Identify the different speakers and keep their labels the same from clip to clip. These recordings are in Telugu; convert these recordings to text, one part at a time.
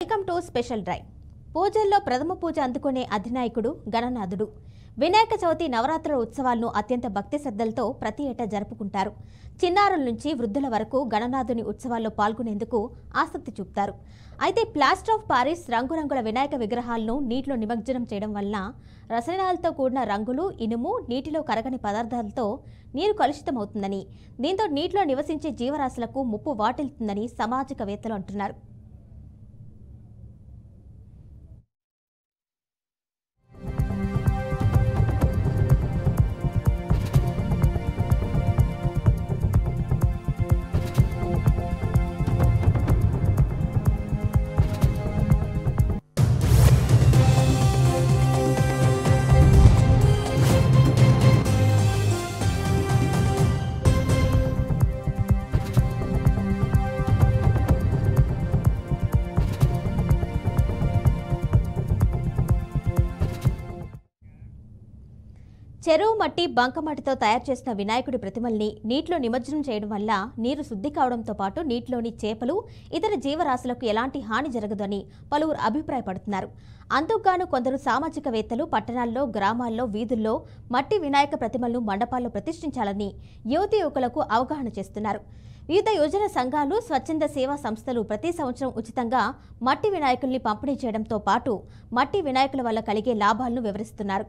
Speaker 1: Welcome to special drive. పూజల్లో ప్రథమ పూజ అందుకునే అధినాయకుడు గణనాథుడు. వినాయక చవితి నవరాత్రుల ఉత్సవాలను అత్యంత భక్తి శ్రద్ధలతో ప్రతి ఏటా జరుపుకుంటారు. చిన్నారుల నుంచి వృద్ధుల వరకు గణనాథుని ఉత్సవాల్లో పాల్గొనేందుకు ఆసక్తి చూపుతారు. అయితే ప్లాస్టర్ ఆఫ్ పారిస్ రంగురంగుల వినాయక విగ్రహాలను నీటిలో నిమజ్జనం చేయడం వలన రసాయనాలతో కూడిన రంగులు, ఇనుము, నీటిలో కరగని పదార్థాలతో నీరు కలుషితమవుతుందని, దీంతో నీటిలో నివసించే జీవరాశులకు ముప్పు వాటిల్తుందని సామాజికవేత్తలు అంటున్నారు. చెరువు మట్టి, బంకమట్టితో తయారు చేసిన వినాయకుడి ప్రతిమల్ని నీటిలో నిమజ్జనం చేయడం వల్ల నీరు శుద్ధి కావడంతో పాటు నీటిలోని చేపలు, ఇతర జీవరాశులకు ఎలాంటి హాని జరగదని పలువురు అభిప్రాయపడుతున్నారు. అందుకుగాను కొందరు సామాజికవేత్తలు పట్టణాల్లో, గ్రామాల్లో, వీధుల్లో మట్టి వినాయక ప్రతిమలను మండపాల్లో ప్రతిష్ఠించాలని యువతీ యువకులకు అవగాహన చేస్తున్నారు. వివిధ యోజన సంఘాలు, స్వచ్ఛంద సేవా సంస్థలు ప్రతి సంవత్సరం ఉచితంగా మట్టి వినాయకుల్ని పంపిణీ చేయడంతో పాటు మట్టి వినాయకుల వల్ల కలిగే లాభాలను వివరిస్తున్నారు.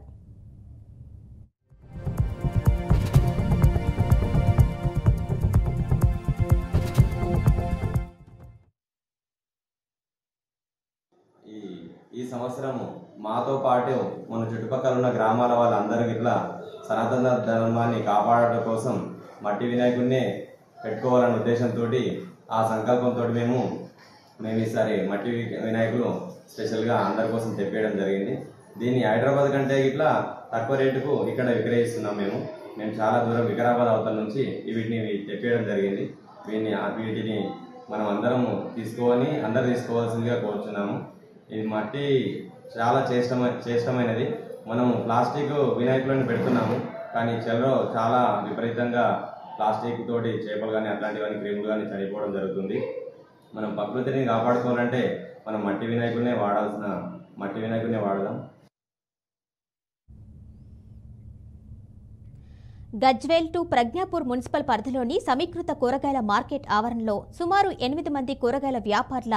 Speaker 2: ఈ సంవత్సరం మాతో పాటు మన చుట్టుపక్కల ఉన్న గ్రామాల వాళ్ళందరూ ఇట్లా సనాతన ధర్మాన్ని కాపాడటం కోసం మట్టి వినాయకుడినే పెట్టుకోవాలనే ఉద్దేశంతో ఆ సంకల్పంతో మేము ఈసారి మట్టి వినాయకులు స్పెషల్గా అందరి కోసం తెప్పేయడం జరిగింది. దీన్ని హైదరాబాద్ కంటే ఇట్లా తక్కువ రేటుకు ఇక్కడ విక్రయిస్తున్నాం. మేము చాలా దూరం వికారాబాద్ అవతల నుంచి వీటిని తెప్పేయడం జరిగింది. వీటిని మనం అందరం తీసుకోవాల్సిందిగా కోరుచున్నాము. ఇది మట్టి చాలా శ్రేష్టమైనది. మనం ప్లాస్టిక్ వినాయకులను పెడుతున్నాము, కానీ చెల్లో చాలా విపరీతంగా ప్లాస్టిక్ తోటి చేపలు కానీ అట్లాంటివన్నీ క్రిములు కానీ చనిపోవడం జరుగుతుంది. మనం ప్రకృతిని కాపాడుకోవాలంటే మనం మట్టి వినాయకుడినే వాడదాం.
Speaker 1: గజ్వేల్ టు ప్రజ్ఞాపూర్ మున్సిపల్ పరిధిలోని సమీకృత కూరగాయల మార్కెట్ ఆవరణలో సుమారు 8 మంది కూరగాయల వ్యాపారుల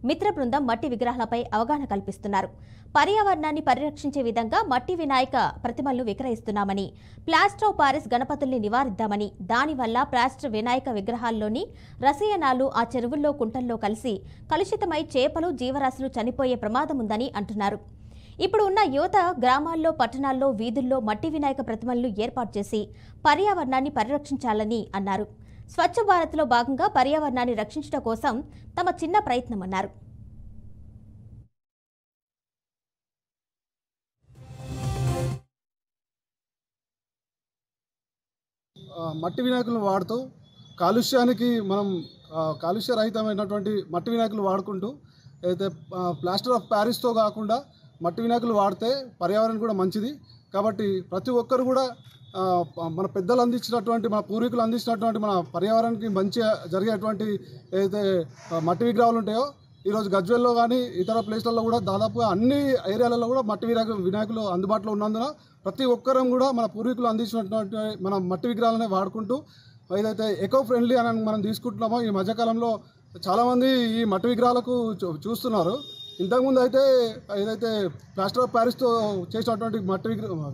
Speaker 1: మిత్ర బృందం మట్టి విగ్రహాలపై అవగాహన కల్పిస్తున్నారు. పర్యావరణాన్ని పరిరక్షించే విధంగా మట్టి వినాయక ప్రతిమలను విక్రయిస్తున్నామని, ప్లాస్టర్ ఆఫ్ పారిస్ గణపతుల్ని నివారిద్దామని, దానివల్ల ప్లాస్టర్ వినాయక విగ్రహాల్లోని రసాయనాలు ఆ చెరువుల్లో, కుంటల్లో కలిసి కలుషితమై చేపలు, జీవరాశులు చనిపోయే ప్రమాదం ఉందని అంటున్నారు. ఇప్పుడు ఉన్న యువత గ్రామాల్లో, పట్టణాల్లో, వీధుల్లో మట్టి వినాయక ప్రతిమలను ఏర్పాటు చేసి పర్యావరణాన్ని పరిరక్షించాలని అన్నారు. స్వచ్ఛ భారత్లో భాగంగా పర్యావరణాన్ని రక్షించడం కోసం తమ చిన్న ప్రయత్నమన్నారు.
Speaker 3: మట్టి వినాయకులను వాడుతూ కాలుష్య రహితమైనటువంటి మట్టి వినాయకులు వాడుకుంటూ అయితే ప్లాస్టర్ ఆఫ్ ప్యారిస్తో కాకుండా మట్టి వినాయకులు వాడితే పర్యావరణం కూడా మంచిది. కాబట్టి ప్రతి ఒక్కరు కూడా మన పెద్దలు అందించినటువంటి, మన పూర్వీకులు అందించినటువంటి మన పర్యావరణానికి మంచిగా జరిగేటువంటి ఏదైతే మట్టి విగ్రహాలు ఉంటాయో ఈరోజు గజ్వేల్లో కానీ ఇతర ప్లేస్లలో కూడా దాదాపుగా అన్ని ఏరియాలలో కూడా మట్టి వినాయకులు అందుబాటులో ఉన్నందున ప్రతి ఒక్కరం కూడా మన పూర్వీకులు అందించినటువంటి మన మట్టి విగ్రహాలనే వాడుకుంటూ ఏదైతే ఎకో ఫ్రెండ్లీ అని మనం తీసుకుంటున్నామో ఈ మధ్యకాలంలో చాలామంది ఈ మట్టి విగ్రహాలకు చూస్తున్నారు. ఇంతకుముందు అయితే ఏదైతే ప్లాస్టర్ ఆఫ్ ప్యారిస్తో చేసినటువంటి మట్టి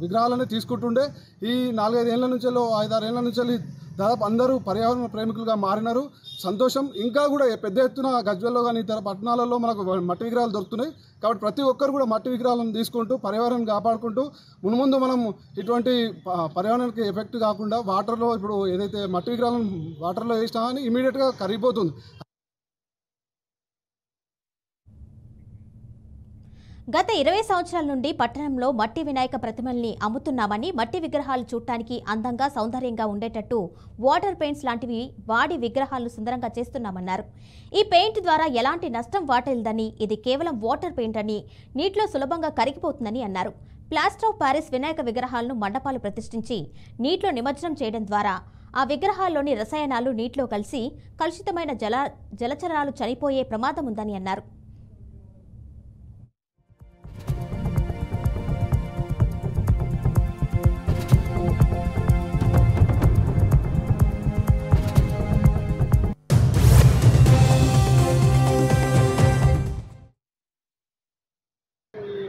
Speaker 3: విగ్రహాలనే తీసుకుంటుండే ఈ 4-5 ఏళ్ల నుంచి 5-6 ఏళ్ల నుంచి దాదాపు అందరూ పర్యావరణ ప్రేమికులుగా మారినారు. సంతోషం. ఇంకా కూడా పెద్ద ఎత్తున గజ్వేల్లో కానీ ఇతర పట్టణాలలో మనకు మట్టి విగ్రహాలు దొరుకుతున్నాయి. కాబట్టి ప్రతి ఒక్కరు కూడా మట్టి విగ్రహాలను తీసుకుంటూ పర్యావరణాన్ని కాపాడుకుంటూ మున్ముందు మనం ఇటువంటి పర్యావరణానికి ఎఫెక్ట్ కాకుండా వాటర్లో ఇప్పుడు ఏదైతే మట్టి విగ్రహాలను వాటర్లో వేసినా కానీ ఇమీడియట్గా కరిగిపోతుంది.
Speaker 1: గత 20 సంవత్సరాల నుండి పట్టణంలో మట్టి వినాయక ప్రతిమల్ని అమ్ముతున్నామని, మట్టి విగ్రహాలు చూడటానికి అందంగా, సౌందర్యంగా ఉండేటట్టు వాటర్ పెయింట్స్ లాంటివి వాడి విగ్రహాలను సుందరంగా చేస్తున్నామన్నారు. ఈ పెయింట్ ద్వారా ఎలాంటి నష్టం వాటిల్దని, ఇది కేవలం వాటర్ పెయింట్ అని, నీటిలో సులభంగా కరిగిపోతుందని అన్నారు. ప్లాస్టర్ ఆఫ్ పారిస్ వినాయక విగ్రహాలను మండపాలు ప్రతిష్ఠించి నీటిలో నిమజ్జనం చేయడం ద్వారా ఆ విగ్రహాల్లోని రసాయనాలు నీటిలో కలిసి కలుషితమైన జలచరాలు చనిపోయే ప్రమాదం ఉందని అన్నారు.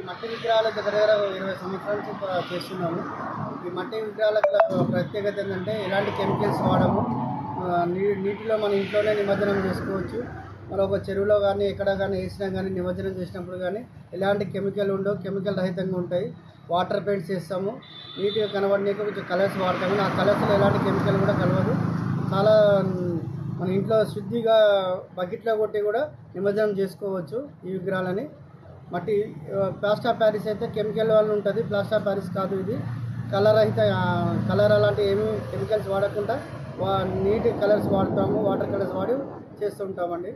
Speaker 4: మట్టి విగ్రహాలు దగ్గర 20 సంవత్సరాల నుంచి చేస్తున్నాము. ఈ మట్టి విగ్రహాలకు ప్రత్యేకత ఏంటంటే ఎలాంటి కెమికల్స్ వాడము. నీటిలో మన ఇంట్లోనే నిమజ్జనం చేసుకోవచ్చు. మనం ఒక చెరువులో కానీ ఎక్కడ కానీ వేసినా కానీ నిమజ్జనం చేసినప్పుడు కానీ ఎలాంటి కెమికల్ ఉండవు, కెమికల్ రహితంగా ఉంటాయి. వాటర్ పెయింట్స్ చేస్తాము, నీట్గా కనబడడానికి కొంచెం కలర్స్ వాడతాము. ఆ కలర్స్లో ఎలాంటి కెమికల్ కూడా కలవదు. చాలా మన ఇంట్లో శుద్ధిగా బకెట్లో కొట్టి కూడా నిమజ్జనం చేసుకోవచ్చు ఈ విగ్రహాలని. మట్టి ప్లాస్టర్ ఆఫ్ ప్యారిస్ అయితే కెమికల్ వల్ల ఉంటుంది, ప్లాస్టర్ ఆఫ్ ప్యారిస్ కాదు ఇది. కలర్ అలాంటి ఏమీ కెమికల్స్ వాడకుండా నీట్ కలర్స్ వాడతాము, వాటర్ కలర్స్ వాడి చేస్తుంటామండి.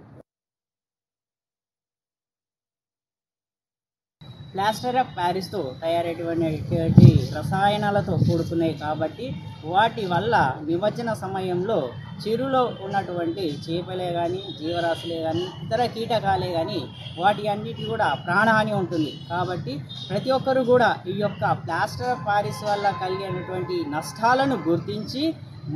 Speaker 5: ప్లాస్టర్ ఆఫ్ ప్యారిస్తో తయారైనటువంటి రసాయనాలతో కూడుకున్నాయి కాబట్టి వాటి వల్ల నిమజ్జన సమయంలో చెరువులో ఉన్నటువంటి చేపలే కానీ జీవరాశులే కానీ ఇతర కీటకాలే కానీ వాటి అన్నిటి కూడా ప్రాణహాని ఉంటుంది. కాబట్టి ప్రతి ఒక్కరు కూడా ఈ యొక్క ప్లాస్టర్ ఆఫ్ ప్యారిస్ వల్ల కలిగేటటువంటి నష్టాలను గుర్తించి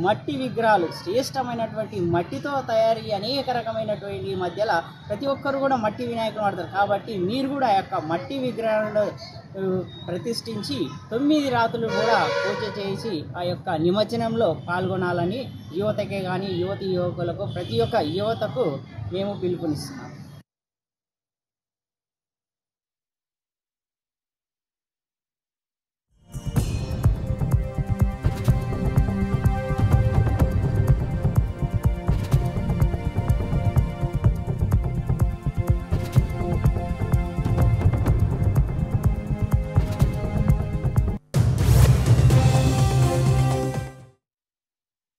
Speaker 5: మట్టి విగ్రహాలు శ్రేష్టమైనటువంటి మట్టితో తయారీ అనేక రకమైనటువంటి మధ్యలో ప్రతి ఒక్కరు కూడా మట్టి వినాయకులు వాడతారు. కాబట్టి మీరు కూడా ఆ యొక్క మట్టి విగ్రహాలను ప్రతిష్ఠించి 9 రాత్రులు కూడా పూజ చేసి ఆ యొక్క నిమజ్జనంలో పాల్గొనాలని యువతకే కానీ యువతి యువకులకు ప్రతి ఒక్క యువతకు మేము పిలుపునిస్తున్నాం.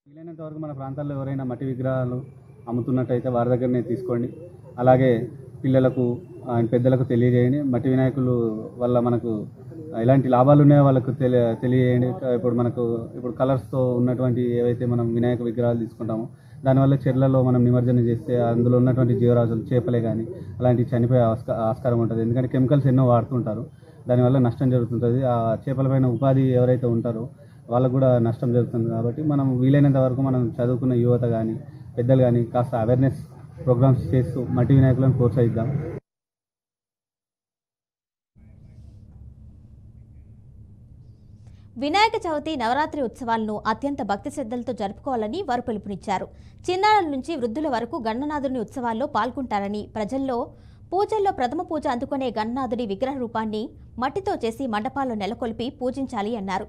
Speaker 6: వీలైనంత వరకు మన ప్రాంతాల్లో ఎవరైనా మట్టి విగ్రహాలు అమ్ముతున్నట్టయితే వారి దగ్గరనే తీసుకోండి. అలాగే పిల్లలకు పెద్దలకు తెలియజేయండి. మట్టి వినాయకులు వల్ల మనకు ఎలాంటి లాభాలు ఉన్నాయో వాళ్ళకు తెలియజేయండి. ఇప్పుడు కలర్స్తో ఉన్నటువంటి ఏవైతే మనం వినాయక విగ్రహాలు తీసుకుంటామో దానివల్ల చెర్లలో మనం నిమజ్జనం చేస్తే అందులో ఉన్నటువంటి జీవరాశులు చేపలే కానీ అలాంటివి చనిపోయే ఆస్కారం ఉంటుంది. ఎందుకంటే కెమికల్స్ ఎన్నో వాడుతుంటారు, దానివల్ల నష్టం జరుగుతుంటుంది. ఆ చేపలపైన ఉపాధి ఎవరైతే ఉంటారో వాళ్ళకు కూడా నష్టం జరుగుతుంది. కాబట్టి మనం వీలైనంత వరకు మనం చదువుకున్న యువత కానీ పెద్దలు కానీ కాస్త అవేర్నెస్ ప్రోగ్రామ్స్ చేస్తూ మట్టి వినాయకులను ప్రోత్సహిద్దాం.
Speaker 1: వినాయక చవితి నవరాత్రి ఉత్సవాలను అత్యంత భక్తి శ్రద్ధలతో జరుపుకోవాలని వారు పిలుపునిచ్చారు. చిన్నారుల నుంచి వృద్ధుల వరకు గణనాథుని ఉత్సవాల్లో పాల్గొంటారని, ప్రజల్లో పూజల్లో ప్రథమ పూజ అందుకునే గణనాథుడి విగ్రహ రూపాన్ని మట్టితో చేసి మండపాల్లో నెలకొల్పి పూజించాలి అన్నారు.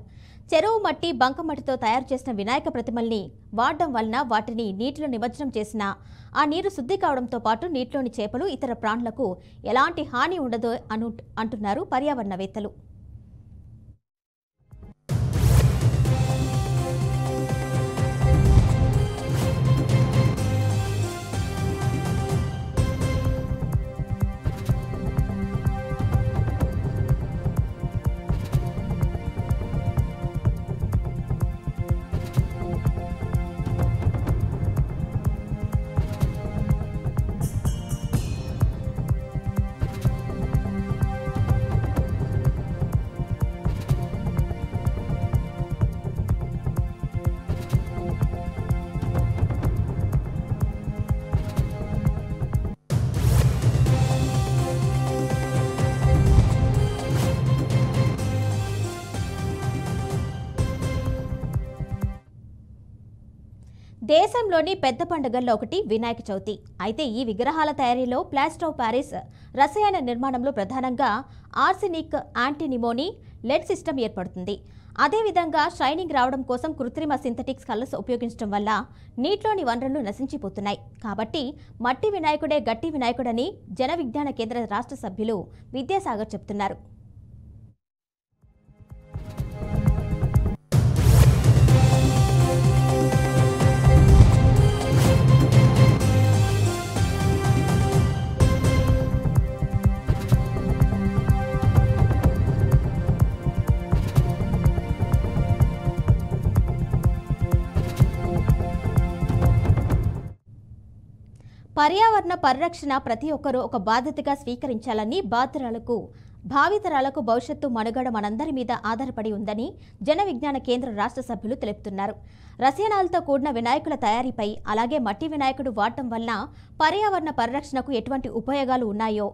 Speaker 1: చెరువు మట్టి, బంకమట్టితో తయారు చేసిన వినాయక ప్రతిమల్ని వాడడం వలన వాటిని నీటిలో నిమజ్జనం చేసినా ఆ నీరు శుద్ధి కావడంతో పాటు నీటిలోని చేపలు, ఇతర ప్రాణులకు ఎలాంటి హాని ఉండదు అంటున్నారు పర్యావరణవేత్తలు. దేశంలోని పెద్ద పండుగల్లో ఒకటి వినాయక చవితి. అయితే ఈ విగ్రహాల తయారీలో ప్లాస్టర్ ఆఫ్ ప్యారిస్ రసాయన నిర్మాణంలో ప్రధానంగా ఆర్సెనిక్, యాంటీనిమోనీ, లెడ్ సిస్టమ్ ఏర్పడుతుంది. అదేవిధంగా షైనింగ్ రావడం కోసం కృత్రిమ సింథటిక్స్ కలర్స్ ఉపయోగించడం వల్ల నీటిలోని వనరులు నశించిపోతున్నాయి. కాబట్టి మట్టి వినాయకుడే గట్టి వినాయకుడని జన విజ్ఞాన కేంద్ర రాష్ట్ర సభ్యులు విద్యాసాగర్ చెబుతున్నారు. పర్యావరణ పరిరక్షణ ప్రతి ఒక్కరూ ఒక బాధ్యతగా స్వీకరించాలని, భావితరాలకు భవిష్యత్తు మనుగడ మనందరి మీద ఆధారపడి ఉందని జన విజ్ఞాన కేంద్ర రాష్ట్ర సభ్యులు తెలుపుతున్నారు. రసాయనాలతో కూడిన వినాయకుల తయారీపై, అలాగే మట్టి వినాయకుడు వాడటం వల్ల పర్యావరణ పరిరక్షణకు ఎటువంటి ఉపయోగాలు ఉన్నాయో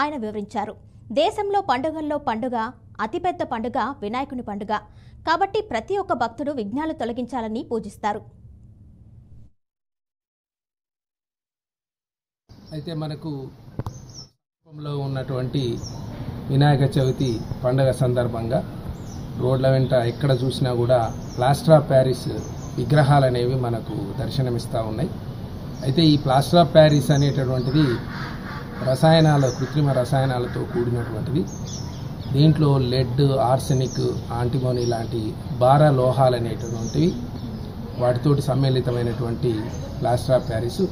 Speaker 1: ఆయన వివరించారు. దేశంలో పండుగల్లో పండుగ అతిపెద్ద పండుగ వినాయకుని పండుగ. కాబట్టి ప్రతి ఒక్క భక్తుడు విఘ్నాలు తొలగించాలని పూజిస్తారు.
Speaker 7: అయితే మనకు లో ఉన్నటువంటి వినాయక చవితి పండుగ సందర్భంగా రోడ్ల వెంట ఎక్కడ చూసినా కూడా ప్లాస్టర్ ఆఫ్ ప్యారిస్ విగ్రహాలు అనేవి మనకు దర్శనమిస్తూ ఉన్నాయి. అయితే ఈ ప్లాస్టర్ ఆఫ్ ప్యారిస్ అనేటటువంటిది కృత్రిమ రసాయనాలతో కూడినటువంటిది. దీంట్లో లెడ్, ఆర్సెనిక్, యాంటిమోనీ లాంటి భార లోహాలు అనేటటువంటివి వాటితోటి సమ్మేళితమైనటువంటి ప్లాస్టర్ ఆఫ్ ప్యారిస్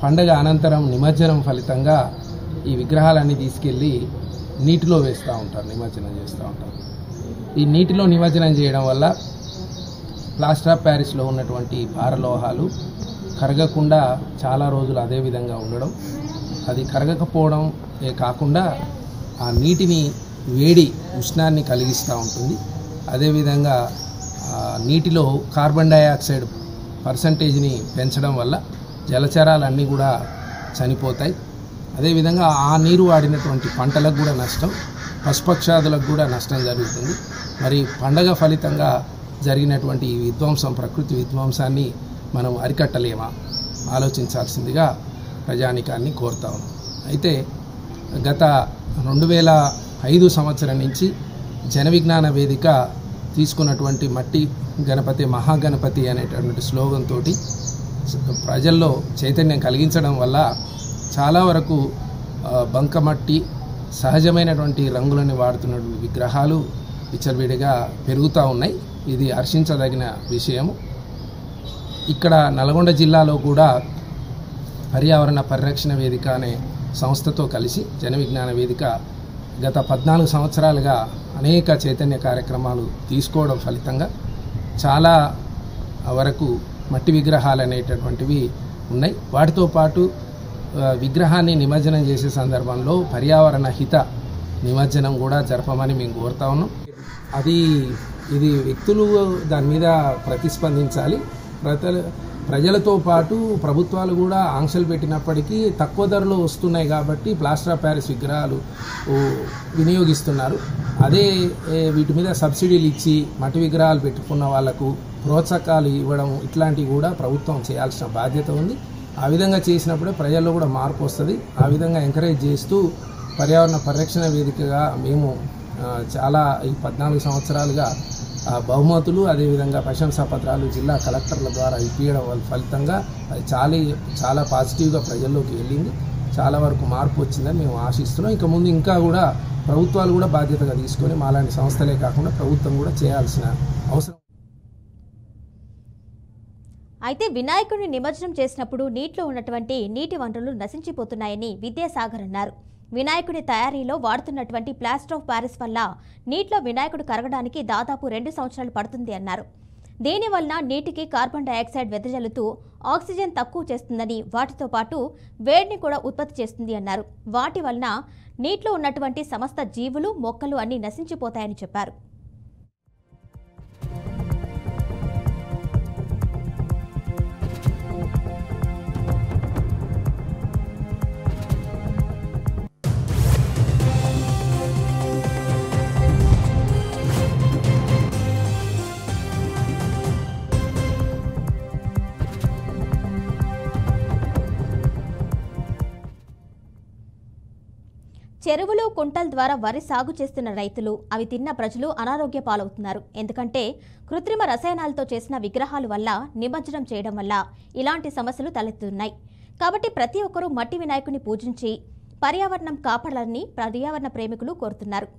Speaker 7: పండగ అనంతరం నిమజ్జనం ఫలితంగా ఈ విగ్రహాలన్నీ తీసుకెళ్ళి నీటిలో వేస్తూ ఉంటారు, నిమజ్జనం చేస్తూ ఉంటారు. ఈ నీటిలో నిమజ్జనం చేయడం వల్ల ప్లాస్టర్ ఆఫ్ ప్యారిస్లో ఉన్నటువంటి భారలోహాలు కరగకుండా చాలా రోజులు అదే విధంగా ఉండడం, అది కరగకపోవడం కాకుండా ఆ నీటిని ఉష్ణాన్ని కలిగిస్తూ ఉంటుంది. అదేవిధంగా నీటిలో కార్బన్ డైఆక్సైడ్ పర్సంటేజ్ని పెంచడం వల్ల జలచరాలన్నీ కూడా చనిపోతాయి. అదేవిధంగా ఆ నీరు వాడినటువంటి పంటలకు కూడా నష్టం, పశుపక్షాదులకు కూడా నష్టం జరుగుతుంది. మరి పండగ ఫలితంగా జరిగినటువంటి ఈ విధ్వంసం, ప్రకృతి విధ్వంసాన్ని మనం అరికట్టలేమా ఆలోచించాల్సిందిగా ప్రజానికాన్ని కోరుతా ఉన్నాం. అయితే గత 2005 సంవత్సరం నుంచి జన విజ్ఞాన వేదిక తీసుకున్నటువంటి మట్టి గణపతి మహాగణపతి అనేటటువంటి స్లోగన్ తోటి ప్రజల్లో చైతన్యం కలిగించడం వల్ల చాలా వరకు బంకమట్టి సహజమైనటువంటి రంగులని వాడుతున్నటువంటి విగ్రహాలు విచ్చలవిడిగా పెరుగుతూ ఉన్నాయి. ఇది హర్షించదగిన విషయము. ఇక్కడ నల్గొండ జిల్లాలో కూడా పర్యావరణ పరిరక్షణ వేదిక అనే సంస్థతో కలిసి జన విజ్ఞాన వేదిక గత 14 సంవత్సరాలుగా అనేక చైతన్య కార్యక్రమాలు తీసుకోవడం ఫలితంగా చాలా వరకు మట్టి విగ్రహాలు అనేటటువంటివి ఉన్నాయి. వాటితో పాటు విగ్రహాన్ని నిమజ్జనం చేసే సందర్భంలో పర్యావరణ హిత నిమజ్జనం కూడా జరపమని మేము కోరుతా ఉన్నాం. ఇది వ్యక్తులు దాని మీద ప్రతిస్పందించాలి. ప్రజలతో పాటు ప్రభుత్వాలు కూడా ఆంక్షలు పెట్టినప్పటికీ తక్కువ ధరలో వస్తున్నాయి కాబట్టి ప్లాస్టర్ ఆఫ్ ప్యారిస్ విగ్రహాలు వినియోగిస్తున్నారు. అదే వీటి మీద సబ్సిడీలు ఇచ్చి మట్టి విగ్రహాలు పెట్టుకున్న వాళ్లకు ప్రోత్సాహకాలు ఇవ్వడం ఇట్లాంటివి కూడా ప్రభుత్వం చేయాల్సిన బాధ్యత ఉంది. ఆ విధంగా చేసినప్పుడే ప్రజల్లో కూడా మార్పు వస్తుంది. ఆ విధంగా ఎంకరేజ్ చేస్తూ పర్యావరణ పరిరక్షణ వేదికగా మేము చాలా ఈ 14 సంవత్సరాలుగా బహుమతులు అదేవిధంగా ప్రశంసా పత్రాలు జిల్లా కలెక్టర్ల ద్వారా ఇప్పించడం వల్ల ఫలితంగా అది చాలా పాజిటివ్గా ప్రజల్లోకి వెళ్ళింది. చాలా వరకు మార్పు వచ్చిందని మేము ఆశిస్తున్నాం. ఇంకా ముందు ఇంకా కూడా ప్రభుత్వాలు కూడా బాధ్యతగా తీసుకొని మాలాంటి సంస్థలే కాకుండా ప్రభుత్వం కూడా చేయాల్సిన అవసరం.
Speaker 1: అయితే వినాయకుడిని నిమజ్జనం చేసినప్పుడు నీటిలో ఉన్నటువంటి నీటి వనరులు నశించిపోతున్నాయని విద్యాసాగర్ అన్నారు. వినాయకుడి తయారీలో వాడుతున్నటువంటి ప్లాస్టర్ ఆఫ్ ప్యారిస్ వల్ల నీటిలో వినాయకుడు కరగడానికి దాదాపు 2 సంవత్సరాలు పడుతుంది అన్నారు. దీనివల్ల నీటికి కార్బన్ డైఆక్సైడ్ వెదజల్లుతూ ఆక్సిజన్ తక్కువ చేస్తుందని, వాటితో పాటు వేడిని కూడా ఉత్పత్తి చేస్తుంది అన్నారు. వాటి వలన నీటిలో ఉన్నటువంటి సమస్త జీవులు, మొక్కలు అన్నీ నశించిపోతాయని చెప్పారు. చెరువులు, కుంటల ద్వారా వరి సాగు చేస్తున్న రైతులు, అవి తిన్న ప్రజలు అనారోగ్య పాలవుతున్నారు. ఎందుకంటే కృత్రిమ రసాయనాలతో చేసిన విగ్రహాల వల్ల, నిమజ్జనం చేయడం వల్ల ఇలాంటి సమస్యలు తలెత్తుతున్నాయి. కాబట్టి ప్రతి ఒక్కరూ మట్టి వినాయకుని పూజించి పర్యావరణం కాపాడాలని పర్యావరణ ప్రేమికులు కోరుతున్నారు.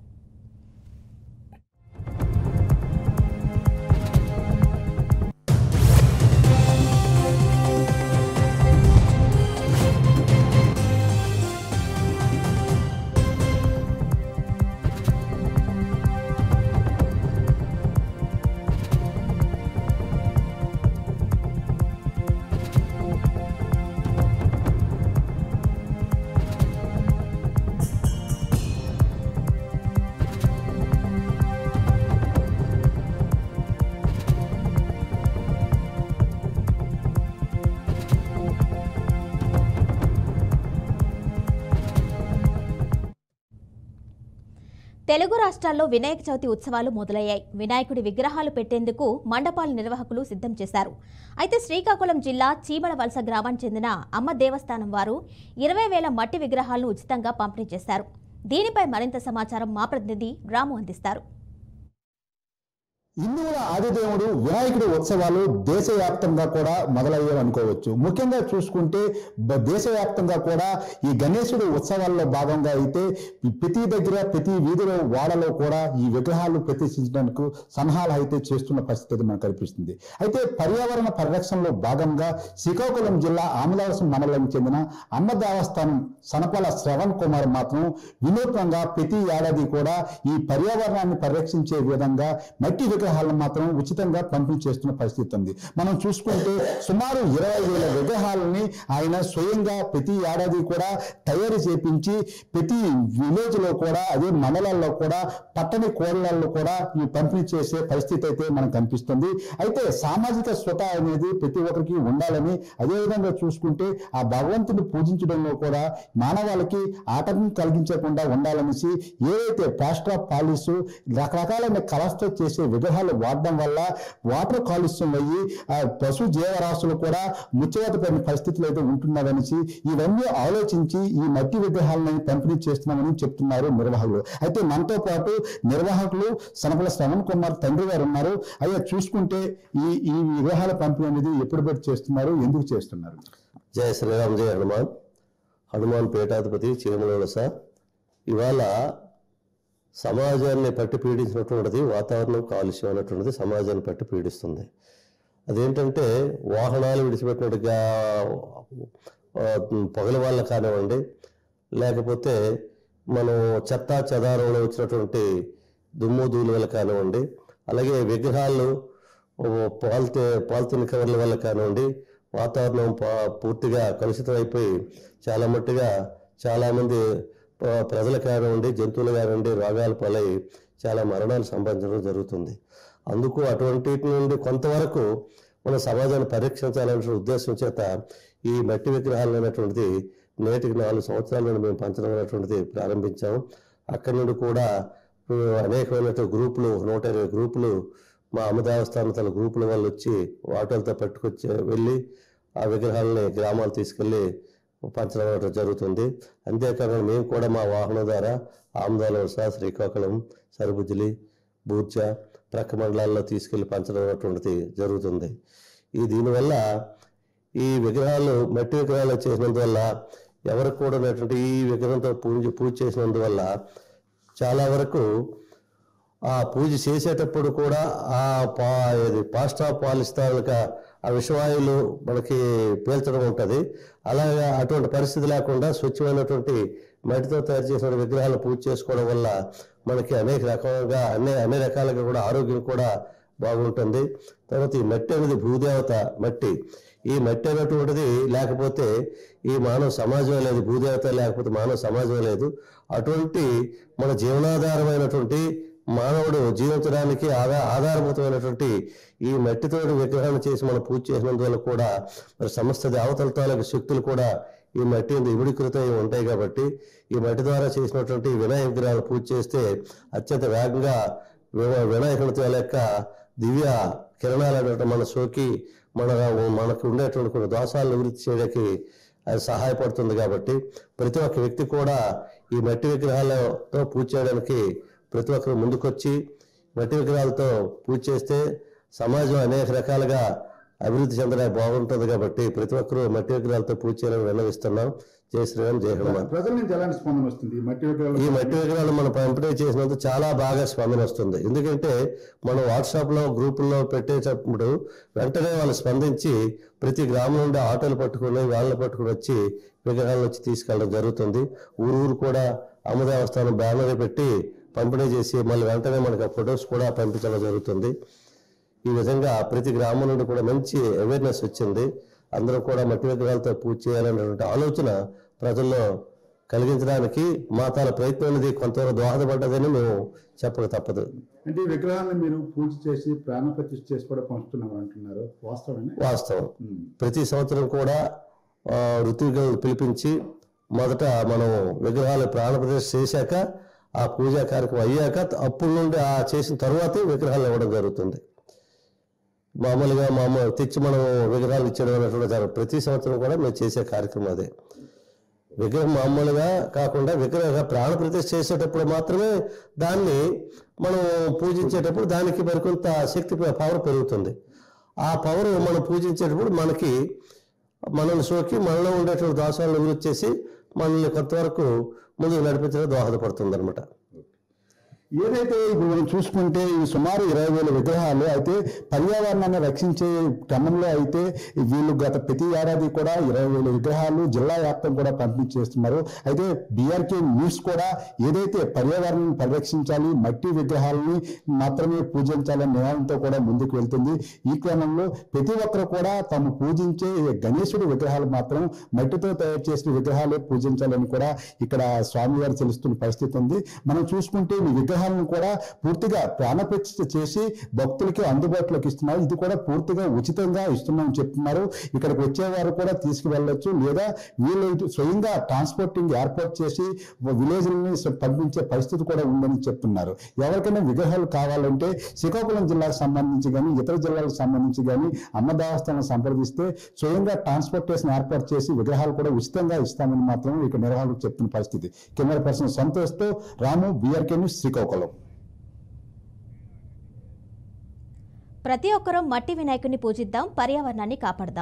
Speaker 1: తెలుగు రాష్ట్రాల్లో వినాయక చవితి ఉత్సవాలు మొదలయ్యాయి. వినాయకుడి విగ్రహాలు పెట్టేందుకు మండపాల నిర్వాహకులు సిద్ధం చేశారు. అయితే శ్రీకాకుళం జిల్లా చీమలవలస గ్రామానికి చెందిన అమ్మ దేవస్థానం వారు 20,000 మట్టి విగ్రహాలను ఉచితంగా పంపిణీ చేశారు. దీనిపై మరింత సమాచారం మా ప్రతినిధి రాము అందిస్తారు.
Speaker 8: హిందువుల ఆదిదేవుడు వినాయకుడి ఉత్సవాలు దేశవ్యాప్తంగా కూడా మొదలయ్యాయనుకోవచ్చు. ముఖ్యంగా చూసుకుంటే దేశవ్యాప్తంగా కూడా ఈ గణేశుడి ఉత్సవాల్లో భాగంగా అయితే ప్రతి దగ్గర ప్రతి వీధిలో వాడలో కూడా ఈ విగ్రహాలు ప్రతిష్ఠించడానికి సన్నాహాలు అయితే చేస్తున్న పరిస్థితి మనకు కనిపిస్తుంది. అయితే పర్యావరణ పరిరక్షణలో భాగంగా శ్రీకాకుళం జిల్లా ఆమదావసం మండలానికి చెందిన అమ్మ దేవస్థానం సనపల శ్రవణ్ కుమార్ మాత్రం వినూత్నంగా ప్రతి ఏడాది కూడా ఈ పర్యావరణాన్ని పరిరక్షించే విధంగా మట్టి విగ్రహాలను మాత్రం ఉచితంగా పంపిణీ చేస్తున్న పరిస్థితి ఉంది. మనం చూసుకుంటే సుమారు 20,000 విగ్రహాలని ఆయన స్వయంగా ప్రతి ఏడాది కూడా తయారు చేపించి ప్రతి విలేజ్ లో కూడా అదే మండలాల్లో కూడా పట్టణ కోడళ్లలో కూడా ఈ పంపిణీ చేసే పరిస్థితి అయితే మనకు కనిపిస్తుంది. అయితే సామాజిక స్వత అనేది ప్రతి ఒక్కరికి ఉండాలని, అదేవిధంగా చూసుకుంటే ఆ భగవంతుని పూజించడంలో కూడా మానవాళికి ఆటంకం కలిగించకుండా ఉండాలనేసి ఏదైతే ప్లాస్టర్ ఆఫ్ పారిస్ రకరకాలైన కలర్స్తో చేసే విగ్రహాలు వాడడం వల్ల వాటర్ కాలుష్యం అయ్యి పశు జీవరాశులు కూడా ముచ్చవతపడిన పరిస్థితులు అయితే ఉంటున్నారనేసి ఇవన్నీ ఆలోచించి ఈ మట్టి విగ్రహాలను పంపిణీ చేస్తున్నామని చెప్తున్నారు నిర్వాహకులు. అయితే మనతో పాటు నిర్వాహకులు సనపల శ్రవణ్ కుమార్ తండ్రి గారు ఉన్నారు. అయ్యా, చూసుకుంటే ఈ విగ్రహాల పంపిణీ అనేది ఎప్పుడు పెట్టి చేస్తున్నారు, ఎందుకు చేస్తున్నారు?
Speaker 9: జయ శ్రీరామ్, జయ హనుమాన్. హనుమాన్ పీఠాధిపతి చీమలవలస. ఇవాళ సమాజాన్ని పట్టి పీడించినటువంటిది వాతావరణం కాలుష్యం అనేటువంటిది సమాజాన్ని పట్టి పీడిస్తుంది. అదేంటంటే వాహనాలు విడిచిపెట్టినట్టుగా పొగల వల్ల కానివ్వండి, లేకపోతే మనం చెత్త చెదారంలో వచ్చినటువంటి దుమ్ము ధూళి వల్ల కానివ్వండి, అలాగే విగ్రహాలు పాలిథిన్ కవర్ల వల్ల కానివ్వండి, వాతావరణం పూర్తిగా కలుషితం అయిపోయి చాలా మట్టుగా చాలామంది ప్రజలు కానివ్వండి, జంతువులు కానివ్వండి రోగాలు పాలై చాలా మరణాలు సంభవించడం జరుగుతుంది. అందుకు అటువంటి నుండి కొంతవరకు మన సమాజాన్ని పరీక్షించాలనే ఉద్దేశం చేత ఈ మట్టి విగ్రహాలు అనేటువంటిది నేటికి 4 సంవత్సరాల నుండి మేము పంచడం అనేటువంటిది ప్రారంభించాము. అక్కడి నుండి కూడా అనేకమైన గ్రూపులు 120 గ్రూపులు మా అమ్మ దేవస్థానం తన గ్రూపుల వాళ్ళు వచ్చి ఆటోలతో పట్టుకొచ్చి వెళ్ళి ఆ విగ్రహాలని గ్రామాలు తీసుకెళ్ళి పంచడం జరుగుతుంది. అంతేకాకుండా మేము కూడా మా వాహనం ద్వారా ఆమదాలవలస, శ్రీకాకుళం, సరుబుజ్జిలి, బూర్చ ప్రక్క మండలాల్లో తీసుకెళ్లి పంచడం అనేటువంటిది జరుగుతుంది. దీనివల్ల ఈ విగ్రహాలు మట్టి విగ్రహాలు చేసినందువల్ల ఎవరికి కూడా ఈ విగ్రహంతో పూజ చేసినందువల్ల చాలా వరకు ఆ పూజ చేసేటప్పుడు కూడా ఆ ప్లాస్టర్ ఆఫ్ పారిస్ తాలూకా ఆ విషవాయువులు మనకి పీల్చడం ఉంటుంది. అలాగే అటువంటి పరిస్థితి లేకుండా స్వచ్ఛమైనటువంటి మట్టితో తయారు చేసిన విగ్రహాలు పూజ చేసుకోవడం వల్ల మనకి అన్ని రకాలుగా కూడా ఆరోగ్యం కూడా బాగుంటుంది. తర్వాత ఈ మట్టి అనేది భూదేవత మట్టి. ఈ మట్టి అనేటువంటిది లేకపోతే ఈ మానవ సమాజం లేదు, భూదేవత లేకపోతే మానవ సమాజం లేదు. అటువంటి మన జీవనాధారమైనటువంటి మానవుడు జీవించడానికి ఆధారభూతమైనటువంటి ఈ మట్టితోటి విగ్రహాన్ని చేసి మనం పూజ చేసినందువల్ల కూడా మరి సమస్త దేవతల తాలూకు శక్తులు కూడా ఈ మట్టి ఇమిడీకృతం ఉంటాయి. కాబట్టి ఈ మట్టి ద్వారా చేసినటువంటి వినాయక విగ్రహాలు పూజ చేస్తే అత్యంత వేగంగా వినాయకునితో యొక్క దివ్య కిరణాలు అనేటువంటి మన సోకి మనకు ఉండేటువంటి కొన్ని దోషాలను నివృత్తి చేయడానికి అది సహాయపడుతుంది. కాబట్టి ప్రతి ఒక్క వ్యక్తి కూడా ఈ మట్టి విగ్రహాలతో పూజ చేయడానికి ప్రతి ఒక్కరు ముందుకొచ్చి మట్టి విగ్రహాలతో పూజ చేస్తే సమాజం అనేక రకాలుగా అభివృద్ధి చెందడానికి బాగుంటుంది. కాబట్టి ప్రతి ఒక్కరూ మట్టి విగ్రహాలతో పూజ చేయాలని విన్నవిస్తున్నాం. జయ శ్రీరామ్, జయ హనుమాన్.
Speaker 8: ప్రజల నుంచి ఎలాంటి స్పందన వస్తుంది?
Speaker 9: ఈ మట్టి విగ్రహాలు మనం పంపిణీ చేసినందుకు చాలా బాగా స్పందన వస్తుంది. ఎందుకంటే మనం వాట్సాప్లో గ్రూపుల్లో పెట్టేటప్పుడు వెంటనే వాళ్ళు స్పందించి ప్రతి గ్రామం నుండి ఆటోలు పట్టుకుని వాళ్ళని పట్టుకుని వచ్చి విగ్రహాలను వచ్చి తీసుకెళ్ళడం జరుగుతుంది. ఊరు కూడా అమ్మ దేవస్థానం బ్యానర్ పెట్టి పంపిణీ చేసి మళ్ళీ వెంటనే మనకు ఆ ఫొటోస్ కూడా పంపించడం జరుగుతుంది. ఈ విధంగా ప్రతి గ్రామం నుండి కూడా మంచి అవేర్నెస్ వచ్చింది. అందరూ కూడా మట్టి విగ్రహాలతో పూజ చేయాలనేటువంటి ఆలోచన ప్రజల్లో కలిగించడానికి మా తాల ప్రయత్నం అనేది కొంతవరకు దోహదపడ్డదని మేము చెప్పక తప్పదు.
Speaker 8: అంటే ఈ విగ్రహాన్ని మీరు పూజ చేసి ప్రాణ ప్రతిష్ఠ చేసి కూడా పంచుతున్నారు అంటున్నారు,
Speaker 9: వాస్తవం. ప్రతి సంవత్సరం కూడా ఋతువులను పిలిపించి మొదట మనం విగ్రహాలు ప్రాణ ప్రతిష్ఠ చేశాక ఆ పూజా కార్యక్రమం అయ్యాక అప్పుడు నుండి ఆ చేసిన తర్వాతే విగ్రహాలు ఇవ్వడం జరుగుతుంది. మామూలుగా తెచ్చి మనం విగ్రహాలు ఇచ్చడం అనేటువంటి ప్రతి సంవత్సరం కూడా మేము చేసే కార్యక్రమం అదే. విగ్రహం మామూలుగా కాకుండా విగ్రహ ప్రాణ ప్రతిష్ఠ చేసేటప్పుడు మాత్రమే దాన్ని మనం పూజించేటప్పుడు దానికి మరికొంత శక్తి పవర్ పెరుగుతుంది. ఆ పవర్ మనం పూజించేటప్పుడు మనల్ని సోకి మనలో ఉండేటువంటి దోషాలను నివృత్తి మనల్ని కొంతవరకు ముందుకు నడిపించడం దోహదపడుతుంది అనమాట.
Speaker 8: ఏదైతే ఇప్పుడు మనం చూసుకుంటే ఈ సుమారు 20,000 విగ్రహాలు అయితే పర్యావరణాన్ని రక్షించే క్రమంలో అయితే వీళ్ళు గత ప్రతి ఏడాది కూడా 20,000 విగ్రహాలు జిల్లా వ్యాప్తం కూడా పంపిణీ చేస్తున్నారు. అయితే బీఆర్కే న్యూస్ కూడా ఏదైతే పర్యావరణాన్ని పరిరక్షించాలి, మట్టి విగ్రహాలని మాత్రమే పూజించాలనే నియమంతో కూడా ముందుకు వెళ్తుంది. ఈ క్రమంలో ప్రతి ఒక్కరు కూడా తాము పూజించే గణేశుడి విగ్రహాలు మాత్రం మట్టితో తయారు చేసిన విగ్రహాలే పూజించాలని కూడా ఇక్కడ స్వామివారు తెలుస్తున్న పరిస్థితి ఉంది. మనం చూసుకుంటే ఈ విగ్రహాలను కూడా పూర్తిగా ప్రాణప్రతిష్ఠ చేసి భక్తులకి అందుబాటులోకి ఇస్తున్నారు. ఇది కూడా పూర్తిగా ఉచితంగా ఇస్తున్నామని చెప్తున్నారు. ఇక్కడికి వచ్చేవారు కూడా తీసుకువెళ్ళొచ్చు, లేదా వీళ్ళు స్వయంగా ట్రాన్స్పోర్టింగ్ ఏర్పాటు చేసి విలేజ్లని పంపించే పరిస్థితి కూడా ఉందని చెప్తున్నారు. ఎవరికైనా విగ్రహాలు కావాలంటే శ్రీకాకుళం జిల్లాకు సంబంధించి కానీ ఇతర జిల్లాలకు సంబంధించి కానీ అన్నదావస్థలను సంప్రదిస్తే స్వయంగా ట్రాన్స్పోర్టేషన్ ఏర్పాటు చేసి విగ్రహాలు కూడా ఉచితంగా ఇస్తామని మాత్రం ఇక్కడ నిర్వాహకులు చెప్తున్న పరిస్థితి. కెమెరా పర్సన్ సంతోష్తో రాము, బీఆర్కే న్యూస్, శ్రీకాకుళం.
Speaker 1: ప్రతి ఒక్కరూ మట్టి వినాయకుడిని పూజిద్దాం, పర్యావరణాన్ని కాపాడదాం.